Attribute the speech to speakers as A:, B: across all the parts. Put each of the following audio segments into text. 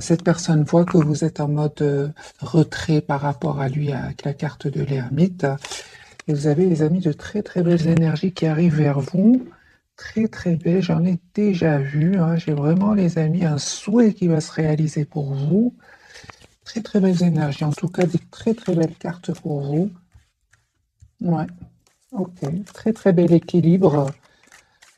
A: Cette personne voit que vous êtes en mode retrait par rapport à lui avec la carte de l'ermite. Et vous avez, les amis, de très très belles énergies qui arrivent vers vous. Très très belles, j'en ai déjà vu, hein. J'ai vraiment, les amis, un souhait qui va se réaliser pour vous. Très très belles énergies, en tout cas des très très belles cartes pour vous. Ouais, ok. Très très bel équilibre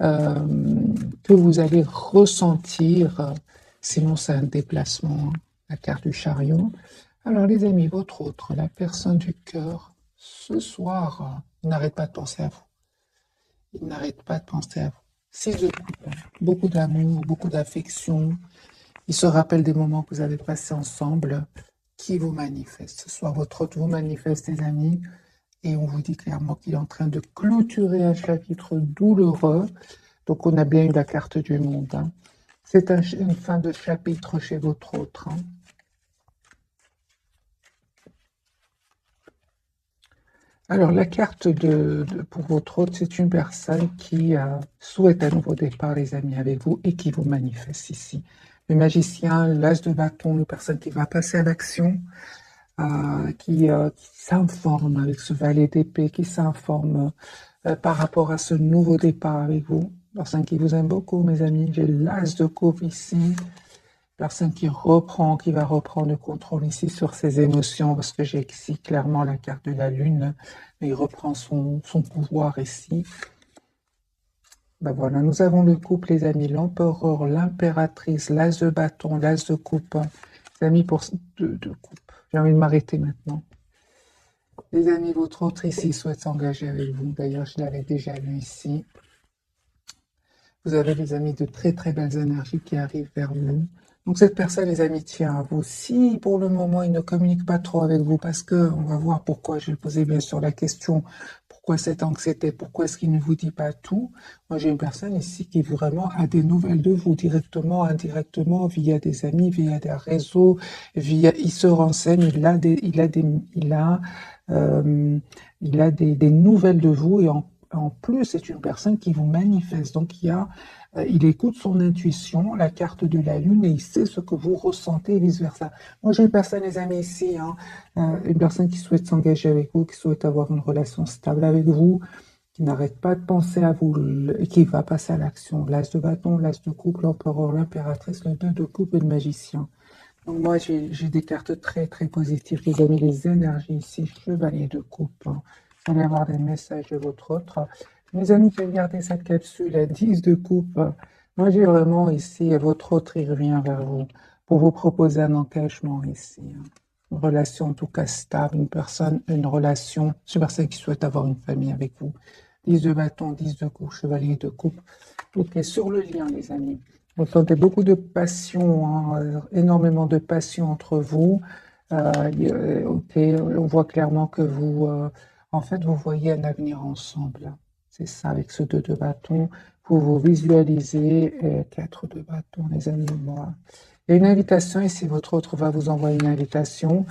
A: que vous allez ressentir. Sinon, c'est un déplacement, hein, la carte du chariot. Alors, les amis, votre autre, la personne du cœur, ce soir, il n'arrête pas de penser à vous. Il n'arrête pas de penser à vous. Six de coupe, hein. Beaucoup d'amour, beaucoup d'affection. Il se rappelle des moments que vous avez passés ensemble, qui vous manifeste. Ce soir, votre autre vous manifeste, les amis, et on vous dit clairement qu'il est en train de clôturer un chapitre douloureux. Donc, on a bien eu la carte du monde, hein. C'est une fin de chapitre chez votre autre, hein. Alors, la carte pour votre autre, c'est une personne qui souhaite un nouveau départ, les amis, avec vous et qui vous manifeste ici. Le magicien, l'as de bâton, une personne qui va passer à l'action, qui s'informe avec ce valet d'épée, qui s'informe par rapport à ce nouveau départ avec vous. Personne qui vous aime beaucoup, mes amis. J'ai l'as de coupe ici. Personne qui va reprendre le contrôle ici sur ses émotions, parce que j'ai ici clairement la carte de la lune, mais il reprend son pouvoir ici. Ben voilà, nous avons le couple, les amis, l'empereur, l'impératrice, l'as de bâton, l'as de coupe. Les amis, de coupe. J'ai envie de m'arrêter maintenant. Les amis, votre autre ici souhaite s'engager avec vous. D'ailleurs, je l'avais déjà lu ici. Vous avez, les amis, de très très belles énergies qui arrivent vers vous. Donc cette personne, les amis, tient à vous. Si pour le moment, il ne communique pas trop avec vous, parce que on va voir pourquoi, je vais poser bien sûr la question, pourquoi cette anxiété, pourquoi est-ce qu'il ne vous dit pas tout. Moi, j'ai une personne ici qui vraiment a des nouvelles de vous, directement, indirectement, via des amis, via des réseaux, il se renseigne, il a des nouvelles de vous, et en plus, c'est une personne qui vous manifeste. Donc, il écoute son intuition, la carte de la lune, et il sait ce que vous ressentez et vice-versa. Moi, j'ai une personne, les amis, ici, hein, une personne qui souhaite s'engager avec vous, qui souhaite avoir une relation stable avec vous, qui n'arrête pas de penser à vous et qui va passer à l'action. L'as de bâton, l'as de coupe, l'empereur, l'impératrice, le 2 de coupe et le magicien. Donc, moi, j'ai des cartes très, très positives. Les amis, les énergies ici, chevalier de coupe, hein. Vous allez avoir des messages de votre autre. Mes amis, qui regardez cette capsule à 10 de coupe, moi, j'ai vraiment ici, votre autre, il revient vers vous pour vous proposer un engagement ici, hein. Une relation en tout cas stable, une relation, c'est une personne qui souhaite avoir une famille avec vous. 10 de bâton, 10 de coupe, chevalier de coupe. Ok, sur le lien, les amis. Vous sentez beaucoup de passion, hein, énormément de passion entre vous. Ok, on voit clairement que en fait, vous voyez un avenir ensemble. C'est ça, avec ce 2 de bâton. Vous vous visualisez, 4 de bâton, les amis. Moi. Il y a une invitation ici, votre autre va vous envoyer une invitation.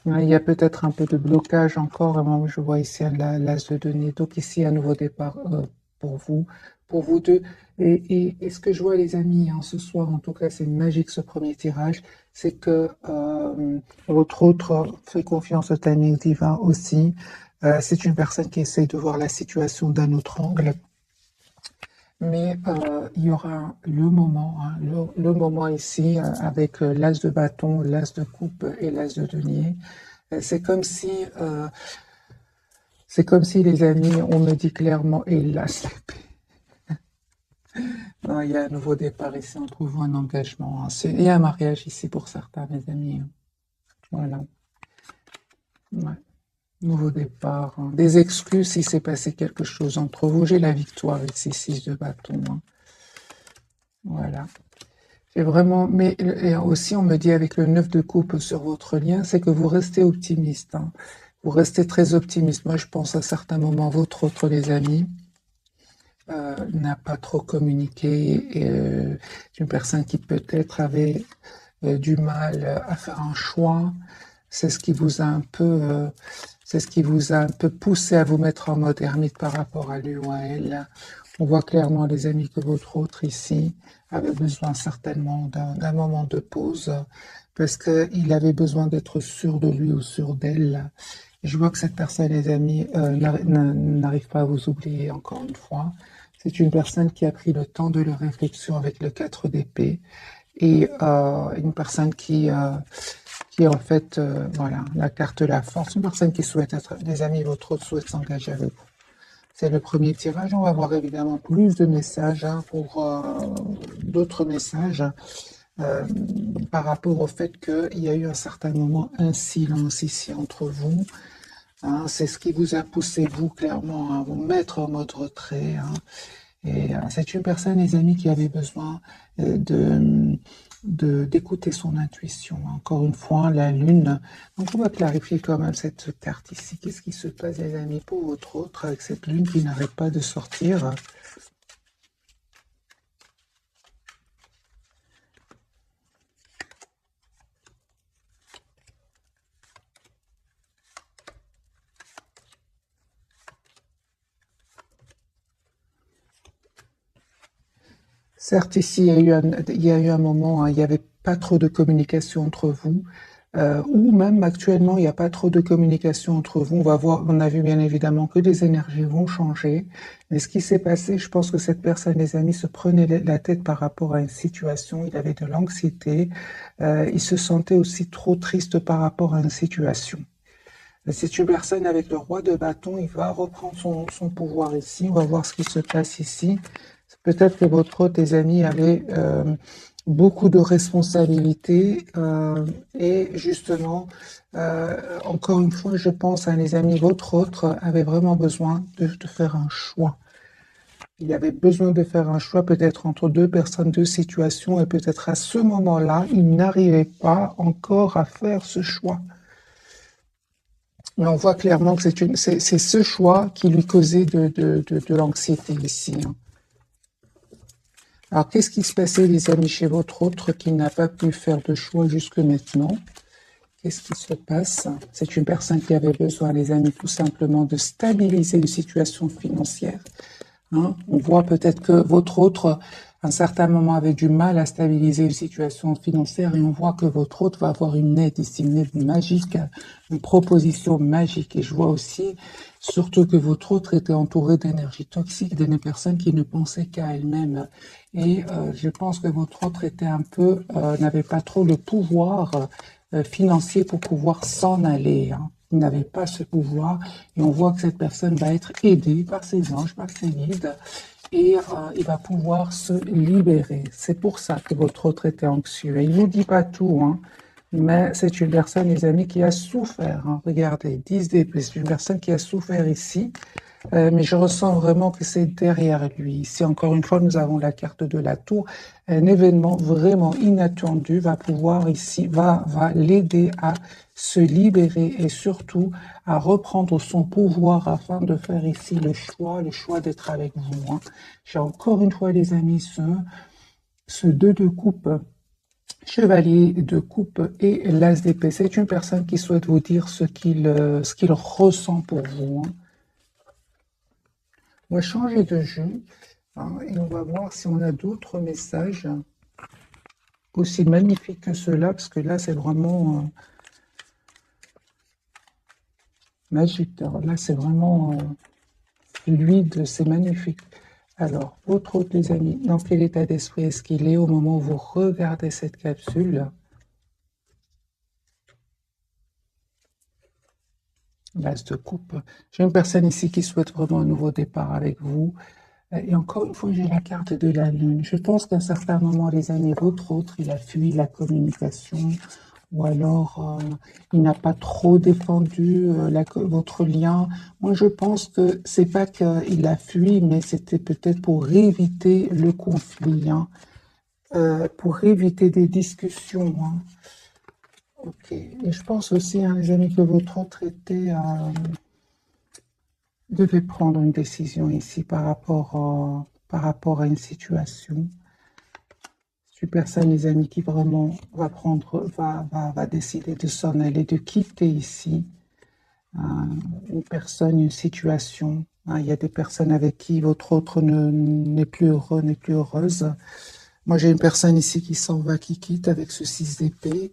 A: Il y a peut-être un peu de blocage encore. Moi, je vois ici l'as de denier. Donc ici, un nouveau départ pour vous deux. Et ce que je vois, les amis, hein, ce soir, en tout cas, c'est magique ce premier tirage, c'est que votre autre fait confiance au timing divin aussi. C'est une personne qui essaye de voir la situation d'un autre angle. Mais il y aura le moment, hein, le moment ici, avec l'as de bâton, l'as de coupe et l'as de denier. C'est comme si, les amis, on me dit clairement, et l'as d'épée. Non, il y a un nouveau départ ici, on trouve un engagement, hein. Il y a un mariage ici pour certains, mes amis, hein. Voilà. Ouais. Nouveau départ, hein. Des excuses si s'est passé quelque chose entre vous. J'ai la victoire ici, 6 de bâton, hein. Voilà. C'est vraiment, mais et aussi on me dit avec le 9 de coupe sur votre lien, c'est que vous restez optimiste, hein. Vous restez très optimiste. Moi, je pense à certains moments, votre autre, les amis, n'a pas trop communiqué. Une personne qui peut-être avait du mal à faire un choix. C'est ce qui vous a un peu, c'est ce qui vous a un peu poussé à vous mettre en mode ermite par rapport à lui ou à elle. On voit clairement, les amis, que votre autre ici avait besoin certainement d'un moment de pause parce qu'il avait besoin d'être sûr de lui ou sûr d'elle. Je vois que cette personne, les amis, n'arrive pas à vous oublier encore une fois. C'est une personne qui a pris le temps de la réflexion avec le 4 d'épée et une personne qui en fait, voilà, la carte de la force, une personne qui souhaite être, les amis, votre autre souhaite s'engager avec vous. C'est le premier tirage. On va voir évidemment plus de messages pour d'autres messages euh, par rapport au fait qu'il y a eu un certain moment un silence ici entre vous. Hein, c'est ce qui vous a poussé, vous, clairement, à vous mettre en mode retrait. Hein. Et c'est une personne, les amis, qui avait besoin d'écouter son intuition. Encore une fois, la lune. Donc, on va clarifier quand même cette carte ici. Qu'est-ce qui se passe, les amis, pour votre autre, avec cette lune qui n'arrête pas de sortir? Certes, ici, il y a eu un moment, hein, il n'y avait pas trop de communication entre vous, ou même actuellement, il n'y a pas trop de communication entre vous. On va voir, on a vu bien évidemment que les énergies vont changer, mais ce qui s'est passé, je pense que cette personne, les amis, se prenait la tête par rapport à une situation, il avait de l'anxiété, il se sentait aussi trop triste par rapport à une situation. C'est une personne avec le roi de bâton, il va reprendre son pouvoir ici. On va voir ce qui se passe ici. Peut-être que votre autre, tes amis, avaient beaucoup de responsabilités et justement, encore une fois, je pense à les amis, votre autre avait vraiment besoin de faire un choix. Il avait besoin de faire un choix peut-être entre deux personnes, deux situations et peut-être à ce moment-là, il n'arrivait pas encore à faire ce choix. Mais on voit clairement que c'est ce choix qui lui causait de l'anxiété ici. Hein. Alors, qu'est-ce qui se passait, les amis, chez votre autre qui n'a pas pu faire de choix jusque maintenant? Qu'est-ce qui se passe? C'est une personne qui avait besoin, les amis, tout simplement de stabiliser une situation financière. Hein? On voit peut-être que votre autre, à un certain moment, avait du mal à stabiliser une situation financière et on voit que votre autre va avoir une aide ici, une aide magique, une proposition magique. Et je vois aussi, surtout que votre autre était entouré d'énergie toxique, de personnes qui ne pensaient qu'à elles-mêmes. Et je pense que votre autre était un peu, n'avait pas trop le pouvoir financier pour pouvoir s'en aller. Hein. Il n'avait pas ce pouvoir et on voit que cette personne va être aidée par ses anges, par ses guides et il va pouvoir se libérer. C'est pour ça que votre autre était anxieux. Et il ne vous dit pas tout, hein, mais c'est une personne, les amis, qui a souffert. Hein. Regardez, 10 d'épée, c'est une personne qui a souffert ici. Mais je ressens vraiment que c'est derrière lui. Ici, encore une fois, nous avons la carte de la tour. Un événement vraiment inattendu va pouvoir ici, va l'aider à se libérer et surtout à reprendre son pouvoir afin de faire ici le choix d'être avec vous. Hein. J'ai encore une fois, les amis, ce 2 de coupe, chevalier de coupe et l'as d'épée. C'est une personne qui souhaite vous dire ce qu'il ressent pour vous. Hein. On va changer de jeu hein, et on va voir si on a d'autres messages aussi magnifiques que ceux-là, parce que là, c'est vraiment magique. Alors là, c'est vraiment fluide, c'est magnifique. Alors, votre autre, les amis, dans quel état d'esprit est-ce qu'il est au moment où vous regardez cette capsule? L'as de coupe. J'ai une personne ici qui souhaite vraiment un nouveau départ avec vous. Et encore une fois, j'ai la carte de la lune. Je pense qu'à un certain moment, les amis, votre autre, il a fui la communication ou alors il n'a pas trop défendu votre lien. Moi, je pense que c'est pas qu'il a fui, mais c'était peut-être pour éviter le conflit, hein, pour éviter des discussions. Hein. Ok. Et je pense aussi, hein, les amis, que votre autre devait prendre une décision ici par rapport à une situation. C'est une personne, les amis, qui vraiment va décider de s'en aller, de quitter ici une personne, une situation. Hein, il y a des personnes avec qui votre autre n'est plus heureux, n'est plus heureuse. Moi, j'ai une personne ici qui s'en va, qui quitte avec ce 6 d'épée.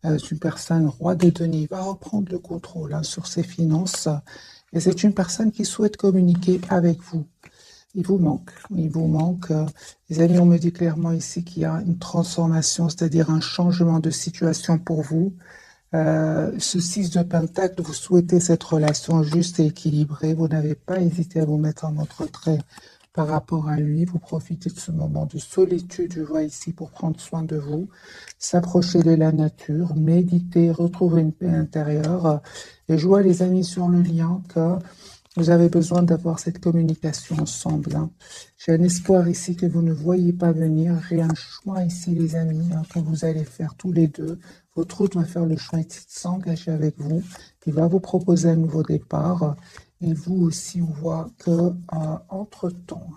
A: C'est une personne roi de denier. Il va reprendre le contrôle hein, sur ses finances. Et c'est une personne qui souhaite communiquer avec vous. Il vous manque. Il vous manque. Les amis, on me dit clairement ici qu'il y a une transformation, c'est-à-dire un changement de situation pour vous. Ce 6 de Pentacle, vous souhaitez cette relation juste et équilibrée. Vous n'avez pas hésité à vous mettre en mode retrait par rapport à lui. Vous profitez de ce moment de solitude, je vois ici, pour prendre soin de vous, s'approcher de la nature, méditer, retrouver une paix intérieure. Et je vois, les amis, sur le lien que vous avez besoin d'avoir cette communication ensemble. Hein. J'ai un espoir ici que vous ne voyez pas venir. J'ai un choix ici, les amis, hein, que vous allez faire tous les deux. Votre autre va faire le choix de s'engager avec vous. Il va vous proposer un nouveau départ. Et vous aussi, on voit que entre-temps,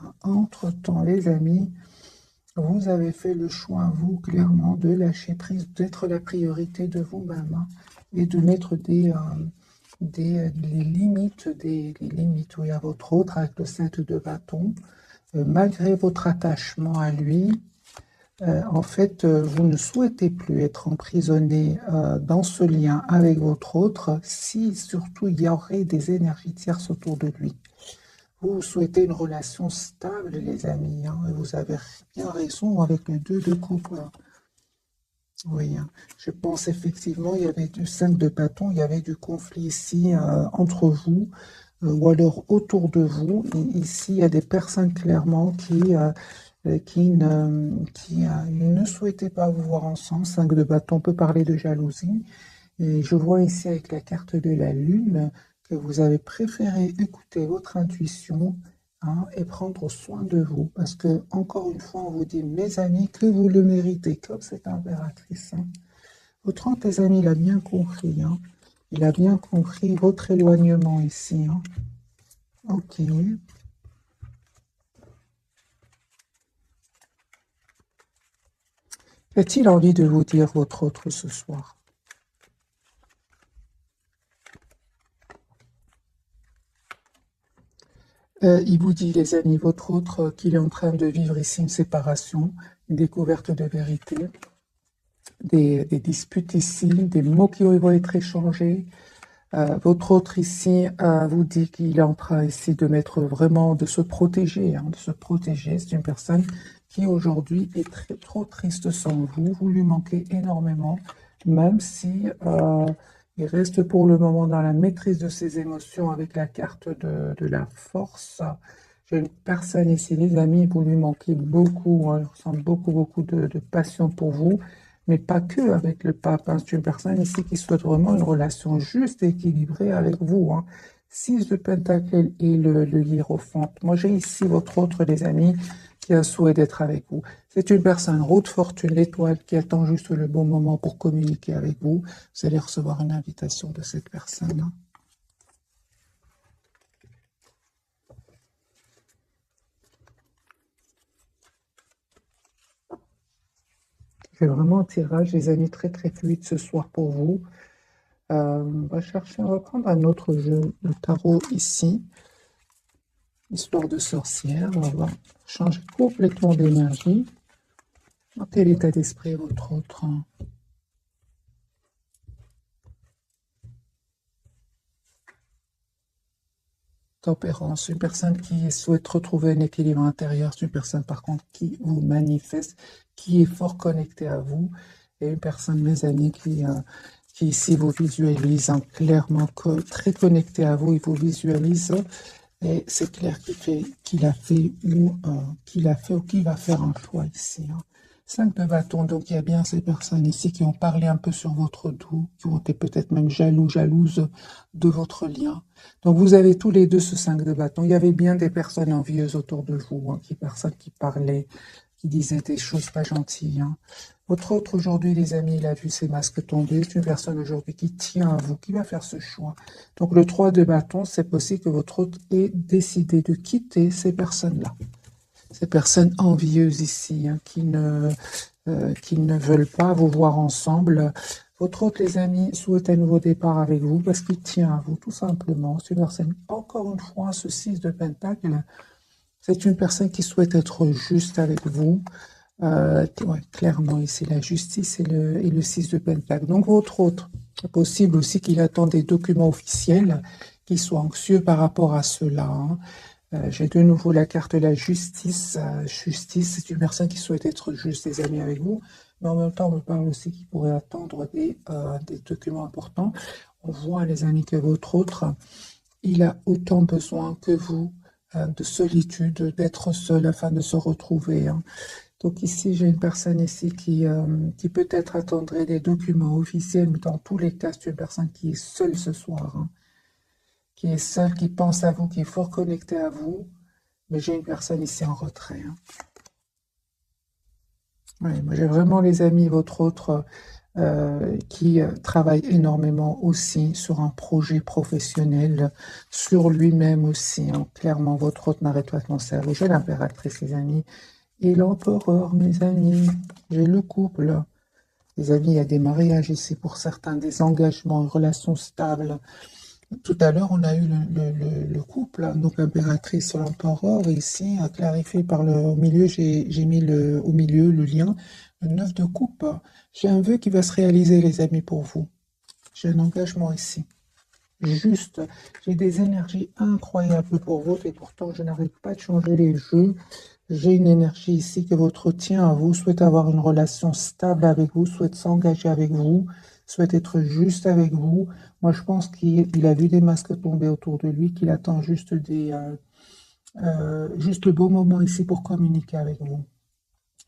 A: les amis, vous avez fait le choix, vous, clairement, de lâcher prise, d'être la priorité de vous-même hein, et de mettre les limites, oui, à votre autre avec le 7 de bâton. Malgré votre attachement à lui, en fait, vous ne souhaitez plus être emprisonné dans ce lien avec votre autre si surtout il y aurait des énergies tierces autour de lui. Vous souhaitez une relation stable, les amis, hein, et vous avez bien raison avec le 2 de coupe. Oui, hein. Je pense effectivement, il y avait du 5 de bâton, il y avait du conflit ici entre vous, ou alors autour de vous. Et ici, il y a des personnes clairement qui ne souhaitaient pas vous voir ensemble. 5 de bâton peut parler de jalousie. Et je vois ici avec la carte de la lune que vous avez préféré écouter votre intuition hein, et prendre soin de vous. Parce que, encore une fois, on vous dit, mes amis, que vous le méritez, comme cette impératrice. Hein. Votre autre, les amis, il a bien compris. Hein. Il a bien compris votre éloignement ici. Hein. Ok. A-t-il envie de vous dire votre autre ce soir? Il vous dit, les amis, votre autre, qu'il est en train de vivre ici une séparation, une découverte de vérité, des disputes ici, des mots qui vont être échangés. Votre autre ici vous dit qu'il est en train ici de mettre vraiment, de se protéger, hein, de se protéger. C'est une personne qui aujourd'hui est trop triste sans vous. Vous lui manquez énormément, même si il reste pour le moment dans la maîtrise de ses émotions avec la carte de la force. J'ai une personne ici, les amis, vous lui manquez beaucoup, hein, il ressent beaucoup de passion pour vous, mais pas que avec le pape. Hein. C'est une personne ici qui souhaite vraiment une relation juste et équilibrée avec vous. Hein. 6 de Pentacle et le hiérophante. Moi, j'ai ici votre autre, les amis, qui a souhait d'être avec vous. C'est une personne, roue de fortune, l'étoile, qui attend juste le bon moment pour communiquer avec vous. Vous allez recevoir une invitation de cette personne. Hein. J'ai vraiment un tirage, les amis, très fluide ce soir pour vous. On va prendre un autre jeu de tarot ici. Histoire de sorcière, on va changer complètement d'énergie. Dans quel état d'esprit est votre autre? Tempérance, une personne qui souhaite retrouver un équilibre intérieur, c'est une personne par contre qui vous manifeste, qui est fort connectée à vous, et une personne, mes amis, qui ici vous visualise hein, clairement très connectée à vous, il vous visualise, et c'est clair qu'il a fait ou qu'il va faire un choix ici. Hein. 5 de bâton, donc il y a bien ces personnes ici qui ont parlé un peu sur votre dos, qui ont été peut-être même jalouses de votre lien. Donc vous avez tous les deux ce 5 de bâton. Il y avait bien des personnes envieuses autour de vous, hein, personnes qui parlaient, qui disaient des choses pas gentilles. Hein. Votre autre aujourd'hui, les amis, il a vu ses masques tomber. C'est une personne aujourd'hui qui tient à vous, qui va faire ce choix. Donc le 3 de bâton, c'est possible que votre autre ait décidé de quitter ces personnes-là. Ces personnes envieuses ici, hein, qui ne veulent pas vous voir ensemble. Votre autre, les amis, souhaite un nouveau départ avec vous parce qu'il tient à vous, tout simplement. C'est une personne, encore une fois, ce 6 de Pentacle, c'est une personne qui souhaite être juste avec vous. Ouais, clairement, ici, la justice et le 6 de Pentacle. Donc, votre autre, c'est possible aussi qu'il attend des documents officiels, qu'il soit anxieux par rapport à cela, hein. J'ai de nouveau la carte de la justice. Justice, c'est une personne qui souhaite être juste, les amis, avec vous. Mais en même temps, on me parle aussi qu'il pourrait attendre des documents importants. On voit, les amis, que votre autre, il a autant besoin que vous de solitude, d'être seul afin de se retrouver, hein. Donc ici, j'ai une personne ici qui peut-être attendrait des documents officiels, mais dans tous les cas, c'est une personne qui est seule ce soir, hein, qui est seule, qui pense à vous, qui est fort connectée à vous. Mais j'ai une personne ici en retrait, hein. Ouais, moi j'ai vraiment, les amis, votre autre qui travaille énormément aussi sur un projet professionnel, sur lui-même aussi, hein. Clairement, votre autre n'arrête pas de penser à vous. J'ai l'impératrice, les amis, et l'empereur, mes amis. J'ai le couple. Les amis, il y a des mariages ici pour certains, des engagements, une relation stable. Tout à l'heure, on a eu le couple, hein, donc l'impératrice sur l'empereur, ici, clarifié par au milieu, j'ai mis au milieu le lien, le 9 de coupe. J'ai un vœu qui va se réaliser, les amis, pour vous. J'ai un engagement ici. Juste, j'ai des énergies incroyables pour vous, et pourtant, je n'arrive pas de changer les jeux. J'ai une énergie ici que votre tient à vous, souhaite avoir une relation stable avec vous, souhaite s'engager avec vous, souhaite être juste avec vous. Moi, je pense qu'il a vu des masques tomber autour de lui, qu'il attend juste juste le bon moment ici pour communiquer avec vous.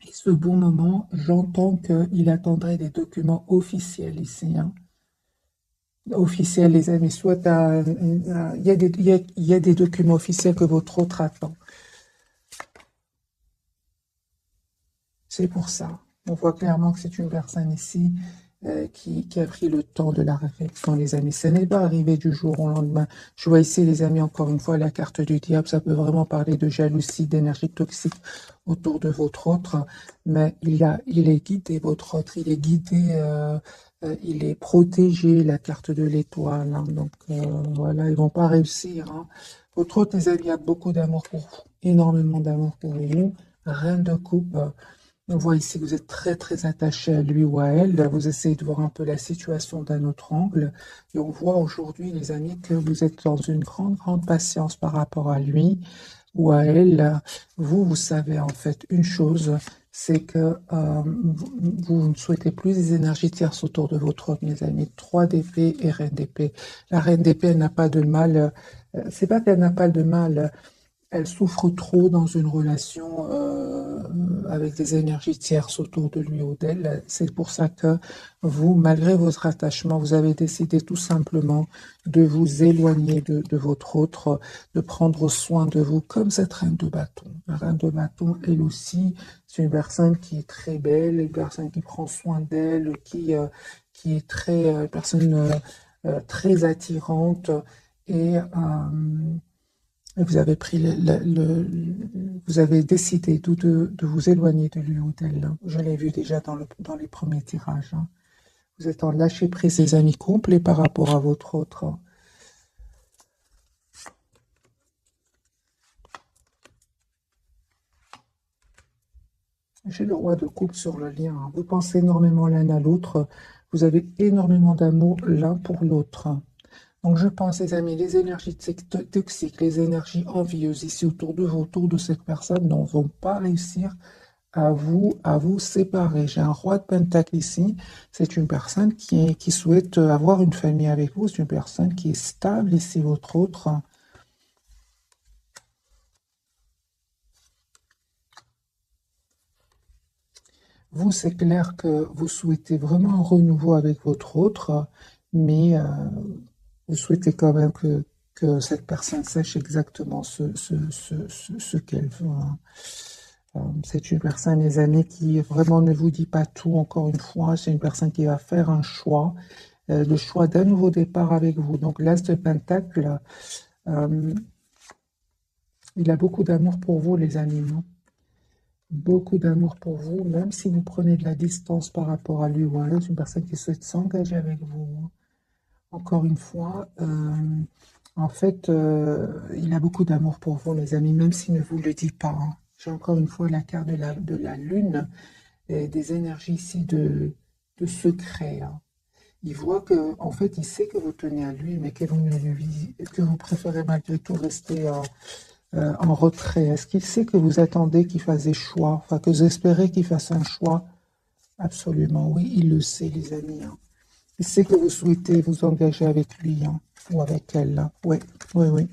A: Et ce bon moment, j'entends qu'il attendrait des documents officiels ici, hein. Officiels, les amis, soit il y a il y a des documents officiels que votre autre attend. C'est pour ça. On voit clairement que c'est une personne ici qui a pris le temps de la réflexion, les amis. Ça n'est pas arrivé du jour au lendemain. Je vois ici, les amis, encore une fois, la carte du diable. Ça peut vraiment parler de jalousie, d'énergie toxique autour de votre autre. Mais il est guidé, votre autre. Il est guidé, il est protégé, la carte de l'étoile, hein. Donc, voilà, ils vont pas réussir, hein. Votre autre, les amis, a beaucoup d'amour pour vous. Énormément d'amour pour vous. Reine de coupe. On voit ici que vous êtes très très attaché à lui ou à elle. Vous essayez de voir un peu la situation d'un autre angle. Et on voit aujourd'hui, les amis, que vous êtes dans une grande patience par rapport à lui ou à elle. Vous savez en fait une chose, c'est que vous ne souhaitez plus des énergies tierces autour de votre autre, mes amis. 3 d'épée et reine d'épée. La reine d'épée, elle n'a pas de mal. C'est pas qu'elle n'a pas de mal. Elle souffre trop dans une relation avec des énergies tierces autour de lui ou d'elle. C'est pour ça que vous, malgré votre attachement, vous avez décidé tout simplement de vous éloigner de votre autre, de prendre soin de vous, comme cette reine de bâton. La reine de bâton, elle aussi, c'est une personne qui est très belle, une personne qui prend soin d'elle, qui est très, personne très attirante et vous avez pris vous avez décidé de vous éloigner de lui ou d'elle, hein. Je l'ai vu déjà dans les premiers tirages, hein. Vous êtes en lâcher prise, les amis, complets par rapport à votre autre, hein. J'ai le roi de coupe sur le lien, hein. Vous pensez énormément l'un à l'autre. Vous avez énormément d'amour l'un pour l'autre. Donc je pense, les amis, les énergies toxiques, les énergies envieuses ici autour de vous, autour de cette personne, ne vont pas réussir à vous séparer. J'ai un roi de pentacle ici. C'est une personne qui souhaite avoir une famille avec vous. C'est une personne qui est stable ici, votre autre. Vous, c'est clair que vous souhaitez vraiment un renouveau avec votre autre, mais vous souhaitez quand même que cette personne sache exactement ce qu'elle veut, hein. C'est une personne, les amis, qui vraiment ne vous dit pas tout, encore une fois. C'est une personne qui va faire un choix, le choix d'un nouveau départ avec vous. Donc, l'As de Pentacle, euh, il a beaucoup d'amour pour vous, les amis, hein. Beaucoup d'amour pour vous, même si vous prenez de la distance par rapport à lui ou à elle, c'est une personne qui souhaite s'engager avec vous. Encore une fois, en fait, il a beaucoup d'amour pour vous, les amis, même s'il ne vous le dit pas, hein. J'ai encore une fois la carte de la lune et des énergies ici de secret, hein. Il voit que, en fait, il sait que vous tenez à lui, mais que vous préférez malgré tout rester en retrait. Est-ce qu'il sait que vous attendez qu'il fasse des choix, enfin que vous espérez qu'il fasse un choix? Absolument, oui, il le sait, les amis, hein. Il sait que vous souhaitez vous engager avec lui, hein, ou avec elle, hein. Oui, oui, oui.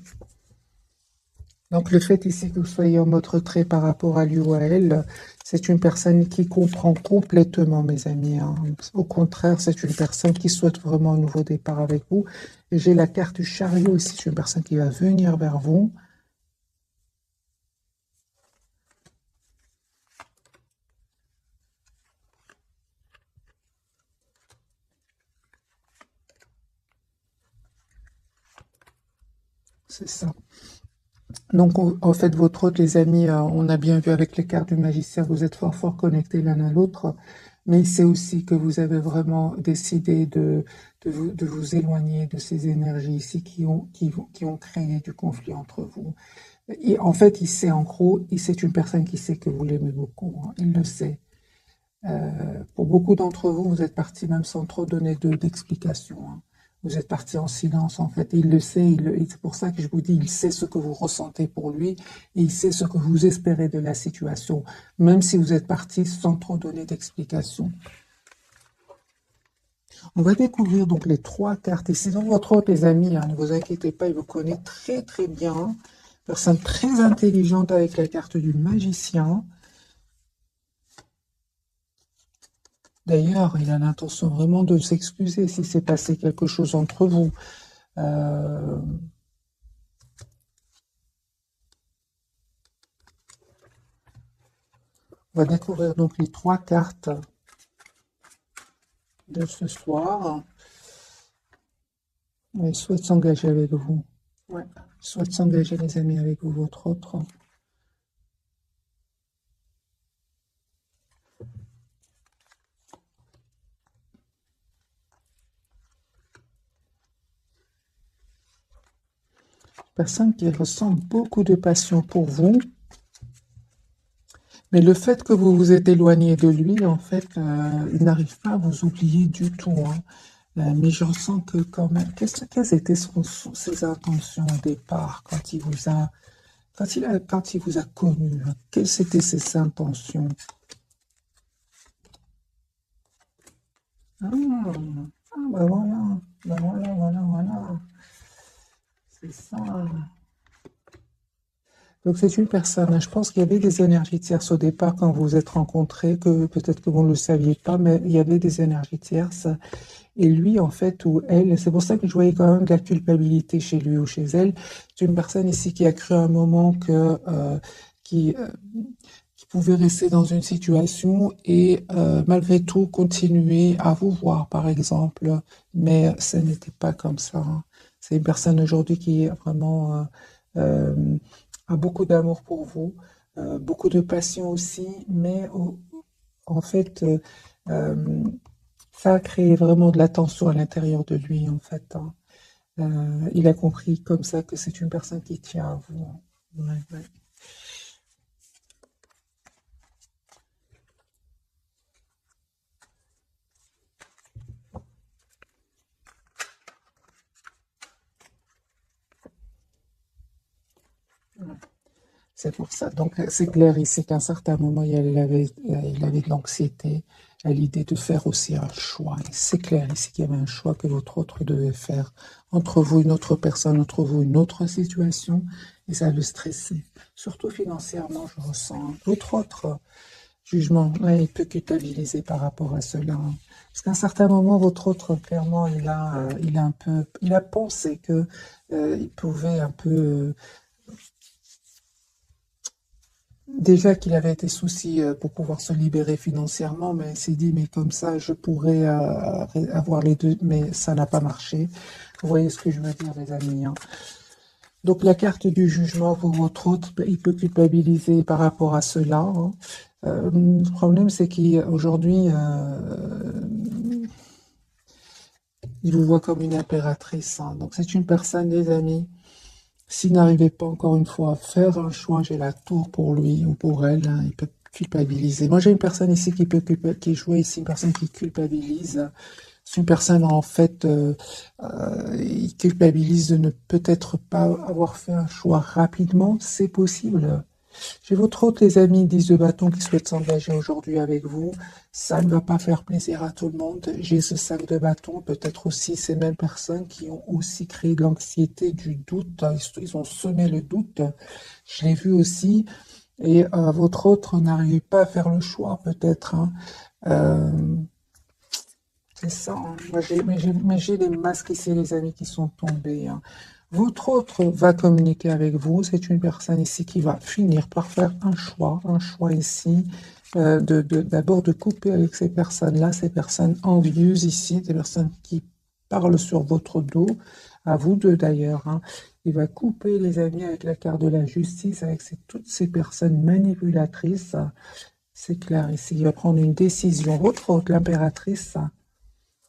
A: Donc le fait ici que vous soyez en mode retrait par rapport à lui ou à elle, c'est une personne qui comprend complètement, mes amis, hein. Au contraire, c'est une personne qui souhaite vraiment un nouveau départ avec vous. Et j'ai la carte du chariot ici, c'est une personne qui va venir vers vous. C'est ça. Donc, en fait, votre hôte, les amis, on a bien vu avec les cartes du magicien, vous êtes fort, fort connectés l'un à l'autre, mais c'est aussi que vous avez vraiment décidé de vous éloigner de ces énergies ici qui ont créé du conflit entre vous. Et en fait, il sait en gros, c'est une personne qui sait que vous l'aimez beaucoup, hein, il le sait. Pour beaucoup d'entre vous, vous êtes partis même sans trop donner d'explications, hein. Vous êtes partis en silence, en fait. Et il le sait, et c'est pour ça que je vous dis, il sait ce que vous ressentez pour lui, et il sait ce que vous espérez de la situation, même si vous êtes partis sans trop donner d'explications. On va découvrir donc les trois cartes ici. Dans votre hôte, les amis, hein, ne vous inquiétez pas, il vous connaît très très bien. Personne très intelligente avec la carte du magicien. D'ailleurs, il a l'intention vraiment de s'excuser si s'est passé quelque chose entre vous. On va découvrir donc les trois cartes de ce soir. Il souhaite s'engager avec vous. Ouais. Il souhaite s'engager, les amis, avec vous, votre autre. Personne qui ressent beaucoup de passion pour vous. Mais le fait que vous vous êtes éloigné de lui, en fait, il n'arrive pas à vous oublier du tout, hein. Mais je ressens que quand même, quelles étaient ses intentions au départ quand il vous a, quand il vous a connu, hein, quelles étaient ses intentions? Ah, bah voilà, bah voilà, voilà, voilà. C'est ça. Donc c'est une personne, hein. Je pense qu'il y avait des énergies tierces au départ quand vous vous êtes rencontrés, que peut-être que vous ne le saviez pas, mais il y avait des énergies tierces. Et lui, en fait, ou elle, c'est pour ça que je voyais quand même de la culpabilité chez lui ou chez elle. C'est une personne ici qui a cru à un moment qui, euh, qui pouvait rester dans une situation et malgré tout continuer à vous voir, par exemple. Mais ce n'était pas comme ça, hein. C'est une personne aujourd'hui qui est vraiment euh, a beaucoup d'amour pour vous, beaucoup de passion aussi, mais en fait, euh, ça a créé vraiment de la tension à l'intérieur de lui, en fait, hein. Il a compris comme ça que c'est une personne qui tient à vous, hein. Ouais, ouais. C'est pour ça. Donc, c'est clair ici qu'à un certain moment, il avait de l'anxiété à l'idée de faire aussi un choix. Et c'est clair ici qu'il y avait un choix que votre autre devait faire entre vous, une autre personne, entre vous, une autre situation. Et ça le stressait. Surtout financièrement, je ressens. Votre autre jugement, là, il peut culpabiliser par rapport à cela, hein. Parce qu'à un certain moment, votre autre, clairement, il a un peu, il a pensé que il pouvait un peu déjà qu'il avait des soucis pour pouvoir se libérer financièrement, mais il s'est dit, mais comme ça, je pourrais avoir les deux, mais ça n'a pas marché. Vous voyez ce que je veux dire, les amis, hein. Donc la carte du jugement pour votre autre, il peut culpabiliser par rapport à cela, hein. Le problème, c'est qu'aujourd'hui, il vous voit comme une impératrice, hein. Donc c'est une personne, les amis, s'il n'arrivait pas encore une fois à faire un choix, j'ai la tour pour lui ou pour elle, hein, il peut culpabiliser. Moi, j'ai une personne ici qui joue ici, une personne qui culpabilise. C'est une personne, en fait, il culpabilise de ne peut-être pas avoir fait un choix rapidement. C'est possible. J'ai votre autre, les amis, 10 de bâton qui souhaitent s'engager aujourd'hui avec vous. Ça ne va pas faire plaisir à tout le monde. J'ai ce 5 de bâton, peut-être aussi ces mêmes personnes qui ont aussi créé de l'anxiété, du doute. Ils ont semé le doute. Je l'ai vu aussi. Et votre autre n'arrive pas à faire le choix, peut-être, hein. Euh, c'est ça, hein. Mais j'ai des masques ici, les amis, qui sont tombés, hein. Votre autre va communiquer avec vous. C'est une personne ici qui va finir par faire un choix ici, d'abord de couper avec ces personnes-là, ces personnes envieuses ici, des personnes qui parlent sur votre dos, à vous deux d'ailleurs, hein. Il va couper, les amis, avec la carte de la justice, avec toutes ces personnes manipulatrices. C'est clair ici, il va prendre une décision. Votre autre, l'impératrice,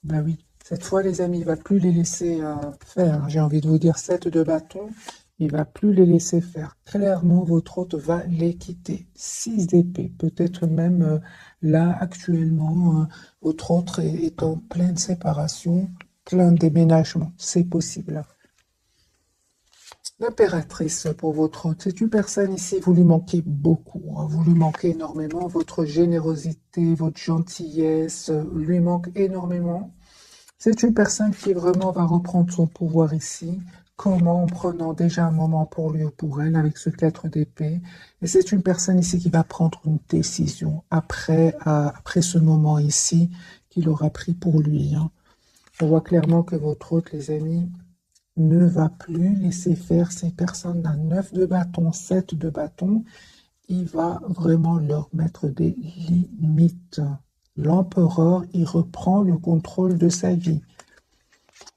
A: ben oui, cette fois, les amis, il va plus les laisser faire. J'ai envie de vous dire 7 de bâton. Il va plus les laisser faire. Clairement, votre hôte va les quitter. 6 d'épée. Peut-être même là, actuellement, votre hôte est en pleine séparation, plein déménagement. C'est possible. L'impératrice pour votre hôte, c'est une personne ici, vous lui manquez beaucoup, hein. Vous lui manquez énormément. Votre générosité, votre gentillesse lui manque énormément. C'est une personne qui vraiment va reprendre son pouvoir ici. Comment? En prenant déjà un moment pour lui ou pour elle avec ce 4 d'épée. Et c'est une personne ici qui va prendre une décision après ce moment ici qu'il aura pris pour lui, hein. On voit clairement que votre hôte, les amis, ne va plus laisser faire ces personnes-là. 9 de bâton, 7 de bâton. Il va vraiment leur mettre des limites. L'empereur, il reprend le contrôle de sa vie.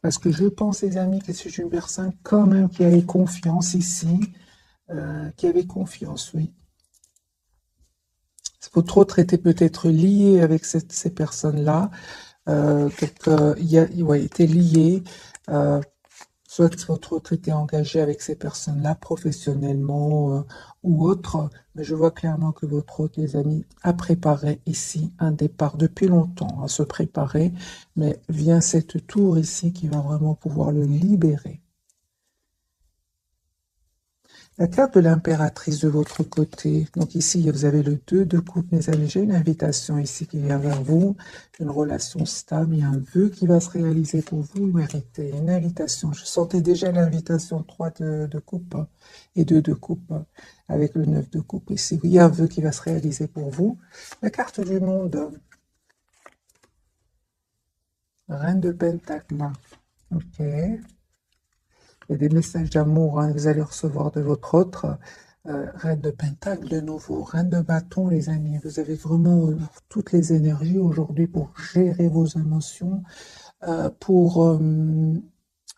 A: Parce que je pense, les amis, que c'est une personne quand même qui avait confiance ici. Qui avait confiance, oui. Votre autre était peut-être lié avec ces personnes-là. Il était lié. Soit votre autre était engagé avec ces personnes-là professionnellement ou autre, mais je vois clairement que votre autre, les amis, a préparé ici un départ depuis longtemps, à se préparer, mais vient cette tour ici qui va vraiment pouvoir le libérer. La carte de l'impératrice de votre côté. Donc ici, vous avez le 2 de coupe, mes amis. J'ai une invitation ici qui vient vers vous. Une relation stable. Il y a un vœu qui va se réaliser pour vous. Vous méritez une invitation. Je sentais déjà l'invitation 3 de coupe et 2 de coupe avec le 9 de coupe ici. Il y a un vœu qui va se réaliser pour vous. La carte du monde. Reine de Pentacle. Ok. Il y a des messages d'amour, hein, que vous allez recevoir de votre autre. Reine de Pentacle de nouveau, Reine de Bâton, les amis. Vous avez vraiment toutes les énergies aujourd'hui pour gérer vos émotions, pour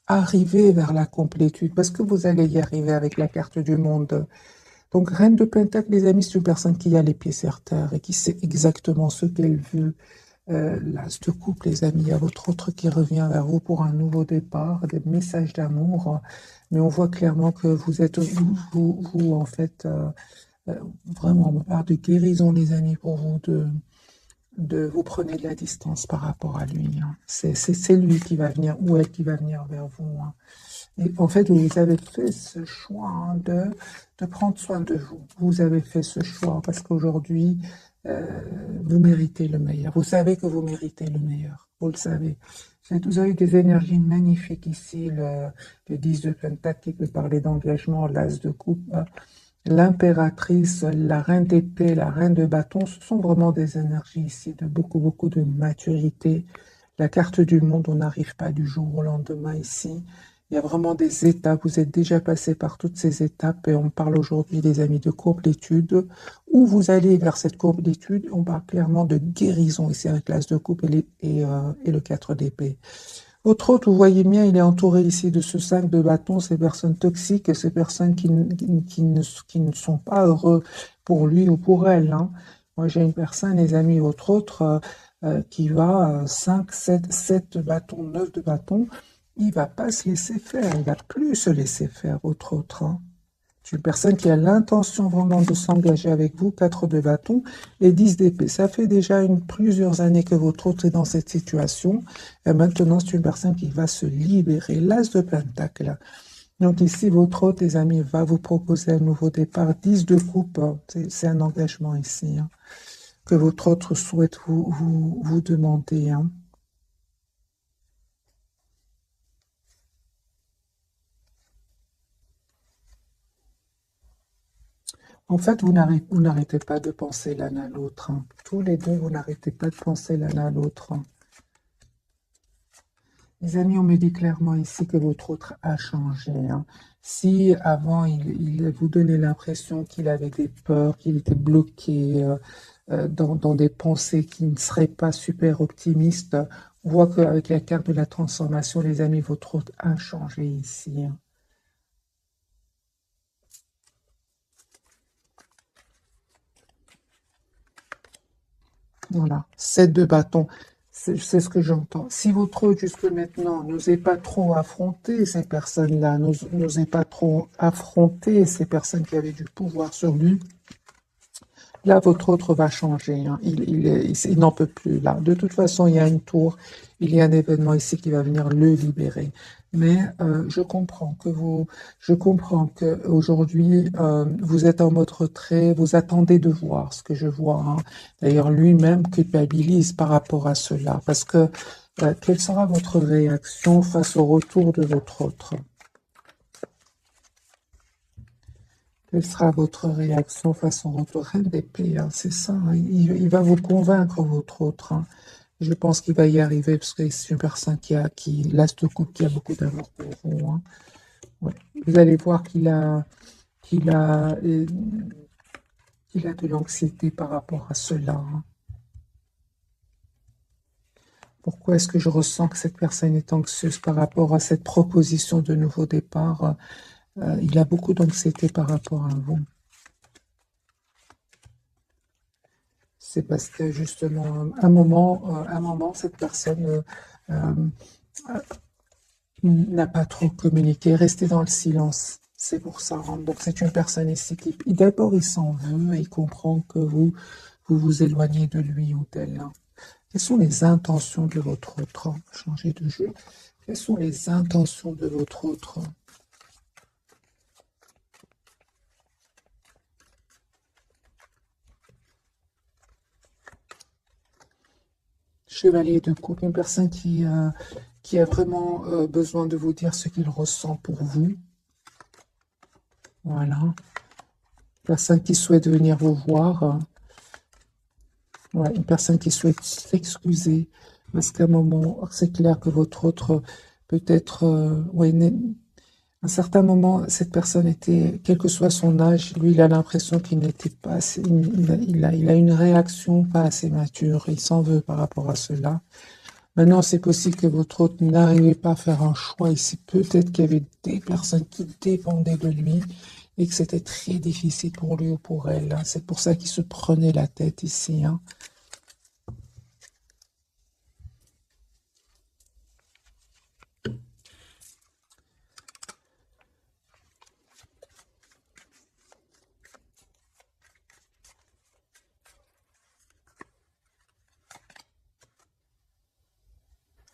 A: arriver vers la complétude, parce que vous allez y arriver avec la carte du monde. Donc, Reine de Pentacle, les amis, c'est une personne qui a les pieds sur terre et qui sait exactement ce qu'elle veut. L'as de coupe, les amis, il y a votre autre qui revient vers vous pour un nouveau départ, des messages d'amour, mais on voit clairement que vous êtes, vous en fait, vraiment, on parle de guérison, les amis, pour vous, vous prenez de la distance par rapport à lui, hein. C'est lui qui va venir, ou elle qui va venir vers vous, hein. Et en fait, vous avez fait ce choix, hein, de prendre soin de vous. Vous avez fait ce choix parce qu'aujourd'hui, vous méritez le meilleur. Vous savez que vous méritez le meilleur. Vous le savez. Vous avez des énergies magnifiques ici. Le 10 de Pentacle qui peut parler d'engagement, l'As de coupe, l'impératrice, la reine d'épée, la reine de bâton. Ce sont vraiment des énergies ici de beaucoup, beaucoup de maturité. La carte du monde, on n'arrive pas du jour au lendemain ici. Il y a vraiment des étapes, vous êtes déjà passé par toutes ces étapes et on parle aujourd'hui, les amis, de complétude. Où vous allez vers cette complétude, on parle clairement de guérison ici avec l'As de coupe et le 4 d'épée. Votre autre, vous voyez bien, il est entouré ici de ce 5 de bâton, ces personnes toxiques et ces personnes qui ne sont pas heureux pour lui ou pour elle, hein. Moi, j'ai une personne, les amis, votre autre, qui va 5, 7, 7 de bâton, 9 de bâton, il va pas se laisser faire, il va plus se laisser faire, votre autre, hein. C'est une personne qui a l'intention vraiment de s'engager avec vous, 4 de bâton et 10 d'épée. Ça fait déjà plusieurs années que votre autre est dans cette situation. Et maintenant, c'est une personne qui va se libérer. L'as de pentacle. Donc ici, votre autre, les amis, va vous proposer un nouveau départ. 10 de coupe, hein. C'est un engagement ici, hein, que votre autre souhaite vous demander, hein. En fait, vous n'arrêtez pas de penser l'un à l'autre, hein. Tous les deux, vous n'arrêtez pas de penser l'un à l'autre, hein. Les amis, on me dit clairement ici que votre autre a changé, hein. Si avant, il vous donnait l'impression qu'il avait des peurs, qu'il était bloqué dans des pensées qui ne seraient pas super optimistes, on voit qu'avec la carte de la transformation, les amis, votre autre a changé ici, hein. Voilà, 7 de bâton, c'est ce que j'entends. Si votre autre, jusque maintenant, n'osait pas trop affronter ces personnes-là, n'osait pas trop affronter ces personnes qui avaient du pouvoir sur lui, là, votre autre va changer, hein. Il n'en peut plus, là. De toute façon, il y a une tour, il y a un événement ici qui va venir le libérer. Mais je comprends que aujourd'hui, vous êtes en mode retrait, vous attendez de voir ce que je vois, hein. D'ailleurs, lui-même culpabilise par rapport à cela, parce que quelle sera votre réaction face au retour de votre autre? Quelle sera votre réaction face au retour? Reine d'épée, hein, c'est ça, hein. Il va vous convaincre, votre autre, hein. Je pense qu'il va y arriver parce que c'est une personne l'as de coupe, qui a beaucoup d'amour pour vous, hein. Ouais. Vous allez voir qu'il a, euh, qu'il a de l'anxiété par rapport à cela, hein. Pourquoi est-ce que je ressens que cette personne est anxieuse par rapport à cette proposition de nouveau départ? Il a beaucoup d'anxiété par rapport à vous. C'est parce que justement, un moment, cette personne n'a pas trop communiqué, resté dans le silence. C'est pour ça, hein. Donc c'est une personne ici qui, d'abord, il s'en veut et il comprend que vous éloignez de lui ou d'elle, hein. Quelles sont les intentions de votre autre? Changer de jeu. Quelles sont les intentions de votre autre? Chevalier de coupe, une personne qui a vraiment besoin de vous dire ce qu'il ressent pour vous. Voilà. Personne qui souhaite venir vous voir. Ouais, une personne qui souhaite s'excuser. Parce qu'à un moment, c'est clair que votre autre, peut-être, ouais, à un certain moment, cette personne était, quel que soit son âge, lui, il a l'impression qu'il n'était pas assez, il a une réaction pas assez mature. Il s'en veut par rapport à cela. Maintenant, c'est possible que votre autre n'arrivait pas à faire un choix ici. Peut-être qu'il y avait des personnes qui dépendaient de lui et que c'était très difficile pour lui ou pour elle, hein. C'est pour ça qu'il se prenait la tête ici, hein.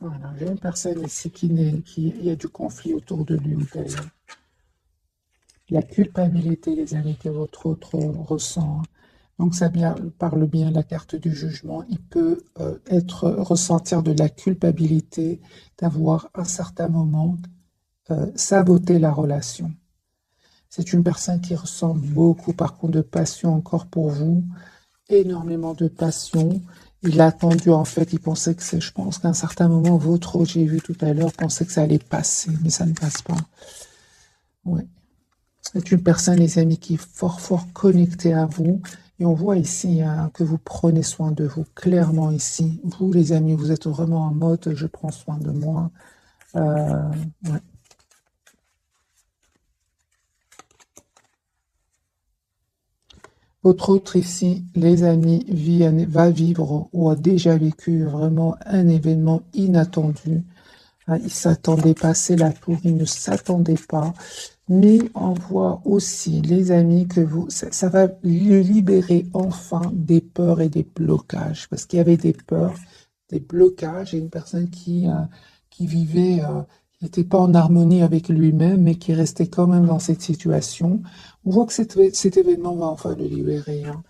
A: Voilà, j'ai une personne ici il y a du conflit autour de lui ou d'elle. La culpabilité, les amis, que votre autre ressent, hein. Donc parle bien la carte du jugement. Il peut ressentir de la culpabilité d'avoir à un certain moment saboté la relation. C'est une personne qui ressent beaucoup, par contre, de passion encore pour vous, énormément de passion. Il a attendu, en fait, il pensait que je pense qu'à un certain moment, votre, j'ai vu tout à l'heure, pensait que ça allait passer, mais ça ne passe pas. Ouais. C'est une personne, les amis, qui est fort, fort connectée à vous. Et on voit ici, hein, que vous prenez soin de vous. Clairement ici, vous, les amis, vous êtes vraiment en mode, je prends soin de moi. Ouais. Votre autre ici, les amis, va vivre ou a déjà vécu vraiment un événement inattendu. Il ne s'attendait pas, c'est la tour, il ne s'attendait pas. Mais on voit aussi, les amis, que ça va le libérer enfin des peurs et des blocages. Parce qu'il y avait des peurs, des blocages, et une personne qui vivait, qui n'était pas en harmonie avec lui-même, mais qui restait quand même dans cette situation. On voit que cet événement va enfin le libérer, hein.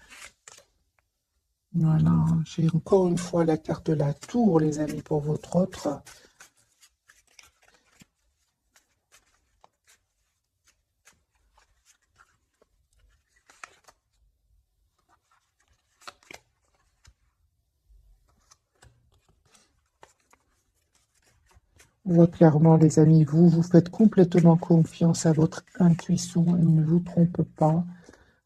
A: Voilà, j'ai encore une fois la carte de la tour, les amis, pour votre autre. On voit clairement, les amis, vous faites complètement confiance à votre intuition, elle ne vous trompe pas.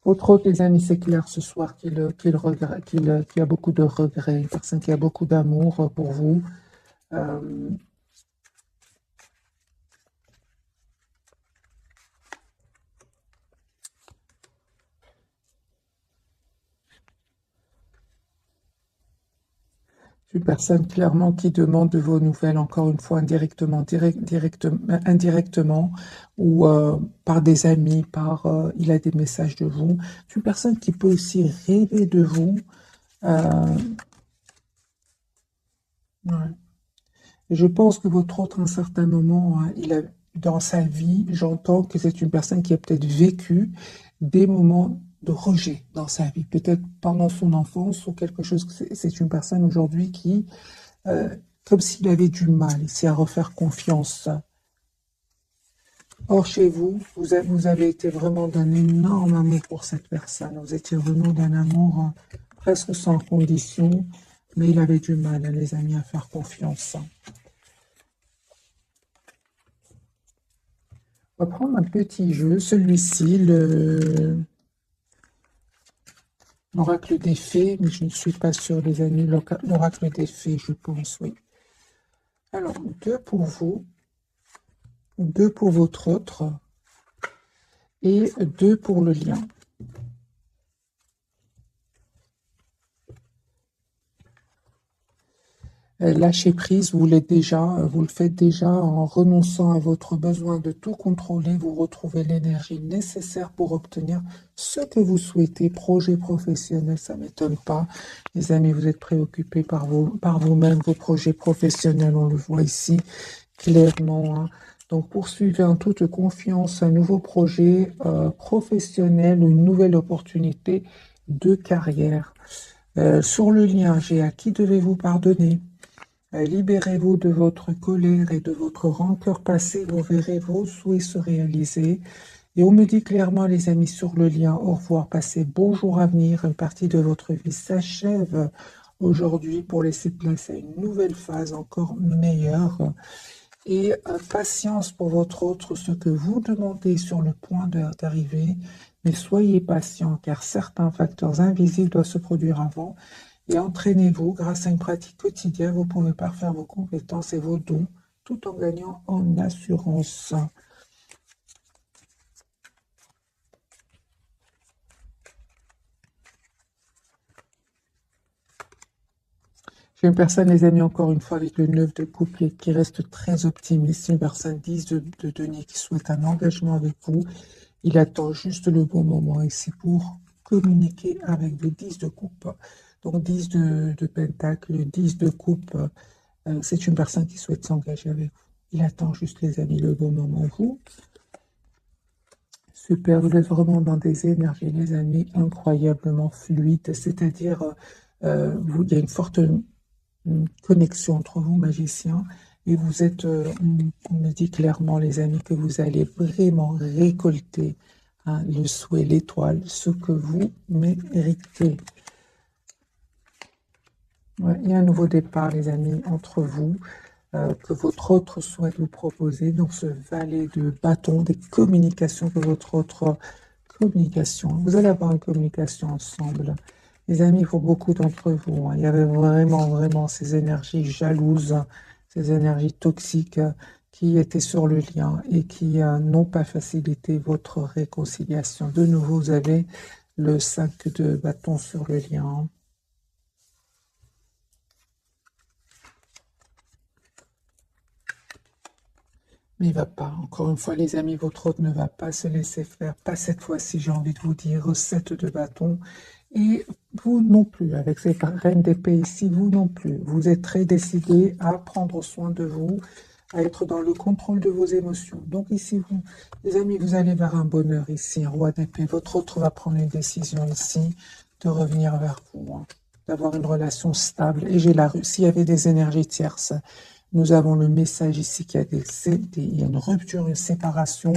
A: Votre autre, les amis, c'est clair ce soir qu'il a beaucoup de regrets, une personne qui a beaucoup d'amour pour vous. Euh, une personne clairement qui demande de vos nouvelles, encore une fois, indirectement, ou par des amis, il a des messages de vous. C'est une personne qui peut aussi rêver de vous. Euh, ouais. Et je pense que votre autre, à un certain moment, hein, dans sa vie, j'entends que c'est une personne qui a peut-être vécu des moments de rejet dans sa vie, peut-être pendant son enfance ou quelque chose. C'est une personne aujourd'hui qui, euh, comme s'il avait du mal ici à refaire confiance. Or, chez vous, vous avez été vraiment d'un énorme amour pour cette personne. Vous étiez vraiment d'un amour presque sans condition, mais il avait du mal, hein, les amis, à faire confiance. On va prendre un petit jeu, celui-ci, l'oracle des fées, mais je ne suis pas sûre, les amis, l'oracle des fées, je pense, oui. Alors, deux pour vous, deux pour votre autre, et deux pour le lien. Lâcher prise, vous le faites déjà en renonçant à votre besoin de tout contrôler. Vous retrouvez l'énergie nécessaire pour obtenir ce que vous souhaitez. Projet professionnel, ça ne m'étonne pas. Les amis, vous êtes préoccupés par vous-même, vos projets professionnels, on le voit ici clairement, hein. Donc, poursuivez en toute confiance un nouveau projet professionnel ou une nouvelle opportunité de carrière. Sur le lien, j'ai à qui devez-vous pardonner? Libérez-vous de votre colère et de votre rancœur passée, vous verrez vos souhaits se réaliser. Et on me dit clairement, les amis, sur le lien, au revoir, passez bon jour à venir. Une partie de votre vie s'achève aujourd'hui pour laisser place à une nouvelle phase encore meilleure. Et patience pour votre autre, ce que vous demandez sur le point d'arriver. Mais soyez patient, car certains facteurs invisibles doivent se produire avant. Et entraînez-vous grâce à une pratique quotidienne. Vous pouvez parfaire vos compétences et vos dons tout en gagnant en assurance. J'ai une personne, les amis, encore une fois, avec le 9 de coupe qui reste très optimiste. Une personne 10 de denier qui souhaite un engagement avec vous. Il attend juste le bon moment et c'est pour communiquer avec le 10 de coupe. Donc 10 de pentacle, 10 de coupe. C'est une personne qui souhaite s'engager avec vous. Il attend juste, les amis, le bon moment. Vous, super, vous êtes vraiment dans des énergies, les amis, incroyablement fluides. C'est-à-dire, il y a une forte connexion entre vous, magiciens, et vous êtes, on me dit clairement, les amis, que vous allez vraiment récolter, hein, le souhait, l'étoile, ce que vous méritez. Ouais, il y a un nouveau départ, les amis, entre vous, que votre autre souhaite vous proposer. Donc, ce valet de bâton, des communications que votre autre communication. Vous allez avoir une communication ensemble. Les amis, il faut beaucoup d'entre vous, hein. Il y avait vraiment, vraiment ces énergies jalouses, ces énergies toxiques qui étaient sur le lien et qui n'ont pas facilité votre réconciliation. De nouveau, vous avez le 5 de bâton sur le lien. Mais il va pas. Encore une fois, les amis, votre hôte ne va pas se laisser faire. Pas cette fois-ci, j'ai envie de vous dire. 7 de bâton. Et vous non plus, avec cette reine d'épée ici, vous non plus. Vous êtes très décidé à prendre soin de vous, à être dans le contrôle de vos émotions. Donc ici, vous, les amis, vous allez vers un bonheur ici, roi d'épée. Votre autre va prendre une décision ici de revenir vers vous, hein, d'avoir une relation stable. Et j'ai la rue. S'il y avait des énergies tierces, nous avons le message ici qu'il y a il y a une rupture, une séparation,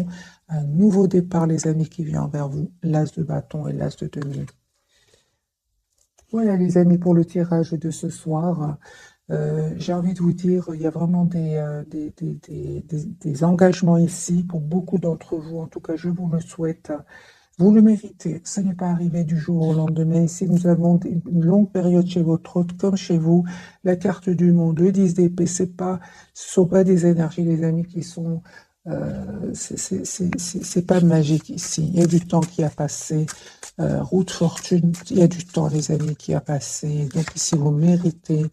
A: un nouveau départ, les amis, qui vient vers vous. L'as de bâton et l'as de denier. Voilà les amis pour le tirage de ce soir. J'ai envie de vous dire, il y a vraiment des engagements ici pour beaucoup d'entre vous. En tout cas, je vous le souhaite. Vous le méritez. Ce n'est pas arrivé du jour au lendemain. Ici, nous avons une longue période chez votre hôte, comme chez vous. La carte du monde, le 10 d'épée, ce sont pas des énergies, les amis, qui sont... c'est pas magique ici. Il y a du temps qui a passé. Route fortune, il y a du temps, les amis, qui a passé. Donc ici, vous méritez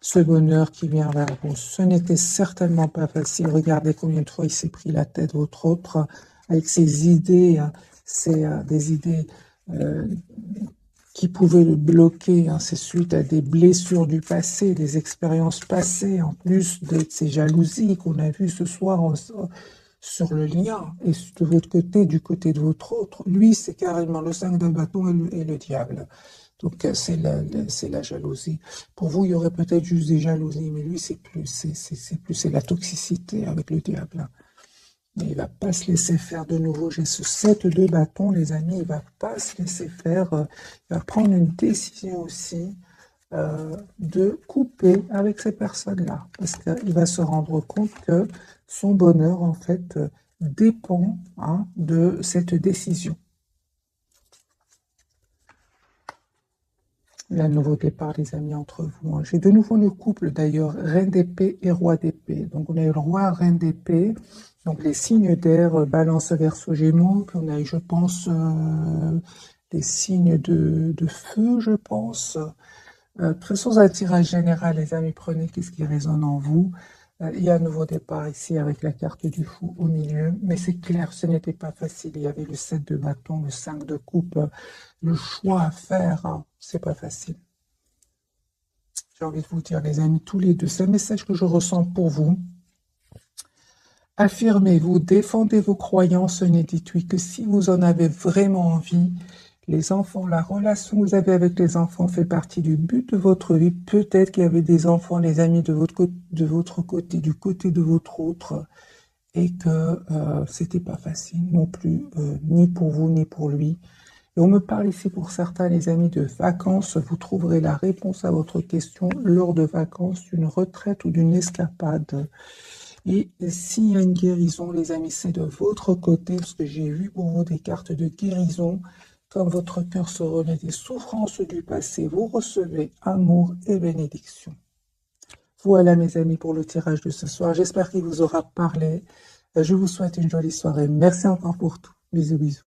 A: ce bonheur qui vient vers vous. Ce n'était certainement pas facile. Regardez combien de fois il s'est pris la tête, votre autre, avec ses idées. C'est des idées qui pouvaient le bloquer. Hein. C'est suite à des blessures du passé, des expériences passées, en plus de ces jalousies qu'on a vues ce soir sur le lien. Et de votre côté, du côté de votre autre, lui, c'est carrément le 5 de bâton et le diable. Donc, c'est la jalousie. Pour vous, il y aurait peut-être juste des jalousies, mais lui, c'est la toxicité avec le diable. Mais il ne va pas se laisser faire de nouveau. J'ai ce 7 de bâton, les amis. Il ne va pas se laisser faire. Il va prendre une décision aussi de couper avec ces personnes-là. Parce qu'il va se rendre compte que son bonheur, en fait, dépend de cette décision. Il y a un nouveau départ, les amis, entre vous. Hein. J'ai de nouveau le couple, d'ailleurs, reine d'épée et roi d'épée. Donc, on a eu le roi, reine d'épée. Donc, les signes d'air, balance, verseau, gémeaux. Puis, on a eu, je pense, les signes de feu, je pense. Faisons un tirage général, les amis. Prenez qu'est-ce qui résonne en vous. Il y a un nouveau départ ici avec la carte du fou au milieu. Mais c'est clair, ce n'était pas facile. Il y avait le 7 de bâton, le 5 de coupe. Le choix à faire, hein, c'est pas facile. J'ai envie de vous dire, les amis, tous les deux, c'est un message que je ressens pour vous. Affirmez-vous, défendez vos croyances, ne dites-oui que si vous en avez vraiment envie. Les enfants, la relation que vous avez avec les enfants fait partie du but de votre vie. Peut-être qu'il y avait des enfants, les amis, de votre côté, du côté de votre autre, et que c'était pas facile non plus, ni pour vous, ni pour lui. Et on me parle ici pour certains, les amis, de vacances. Vous trouverez la réponse à votre question lors de vacances, d'une retraite ou d'une escapade. Et s'il y a une guérison, les amis, c'est de votre côté, parce que j'ai vu pour vous des cartes de guérison. Comme votre cœur se remet des souffrances du passé, vous recevez amour et bénédiction. Voilà, mes amis, pour le tirage de ce soir. J'espère qu'il vous aura parlé. Je vous souhaite une jolie soirée. Merci encore pour tout. Bisous, bisous.